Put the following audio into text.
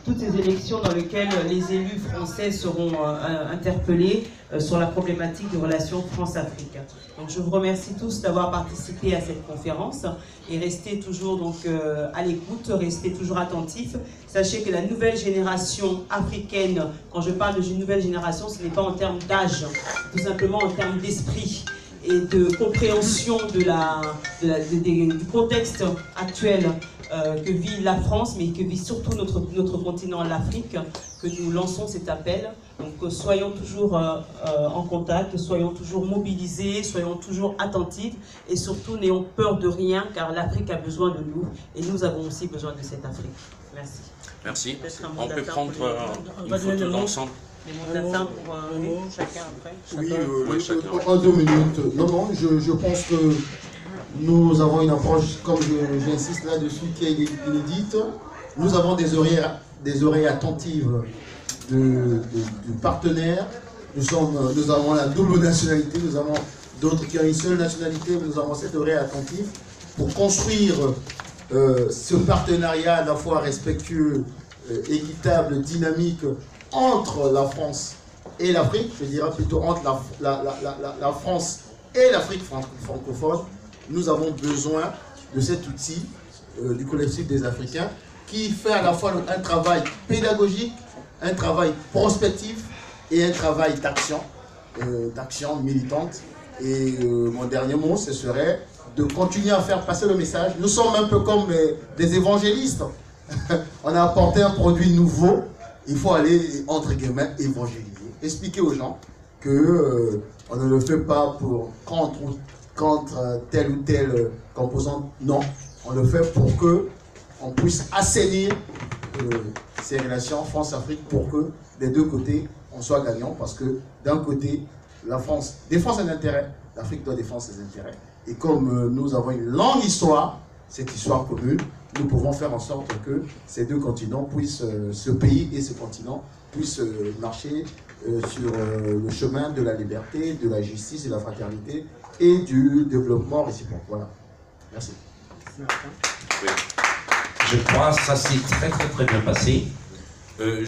Toutes ces élections dans lesquelles les élus français seront interpellés sur la problématique des relations France-Afrique. Donc je vous remercie tous d'avoir participé à cette conférence et restez toujours donc, à l'écoute, restez toujours attentifs. Sachez que la nouvelle génération africaine, quand je parle de nouvelle génération, ce n'est pas en termes d'âge, tout simplement en termes d'esprit et de compréhension du contexte actuel que vit la France, mais que vit surtout notre continent, l'Afrique, que nous lançons cet appel. Donc soyons toujours en contact, soyons toujours mobilisés, soyons toujours attentifs et surtout n'ayons peur de rien car l'Afrique a besoin de nous et nous avons aussi besoin de cette Afrique. Merci. Merci. On peut prendre une photo d'ensemble. Des mots pour chacun après. Oui, en 2 minutes. Non, je pense que nous avons une approche, comme j'insiste là-dessus, qui est inédite. Nous avons des oreilles attentives du partenaire. Nous avons la double nationalité, nous avons d'autres qui ont une seule nationalité, nous avons cette oreille attentive pour construire ce partenariat à la fois respectueux, équitable, dynamique entre la France et l'Afrique, je dirais plutôt entre la France et l'Afrique francophone. Nous avons besoin de cet outil du collectif des Africains qui fait à la fois un travail pédagogique, un travail prospectif et un travail d'action militante. Et mon dernier mot, ce serait de continuer à faire passer le message. Nous sommes un peu comme des évangélistes. On a apporté un produit nouveau. Il faut aller, entre guillemets, évangéliser. Expliquer aux gens que on ne le fait pas contre telle ou telle composante. Non, on le fait pour que on puisse assainir ces relations France-Afrique pour que des deux côtés, on soit gagnant. Parce que d'un côté, la France défend ses intérêts, l'Afrique doit défendre ses intérêts. Et comme nous avons une longue histoire, cette histoire commune, nous pouvons faire en sorte que ces deux continents puissent, ce pays et ce continent puissent marcher sur le chemin de la liberté, de la justice, de la fraternité et du développement réciproque. Voilà. Merci. Je crois que ça s'est très bien passé.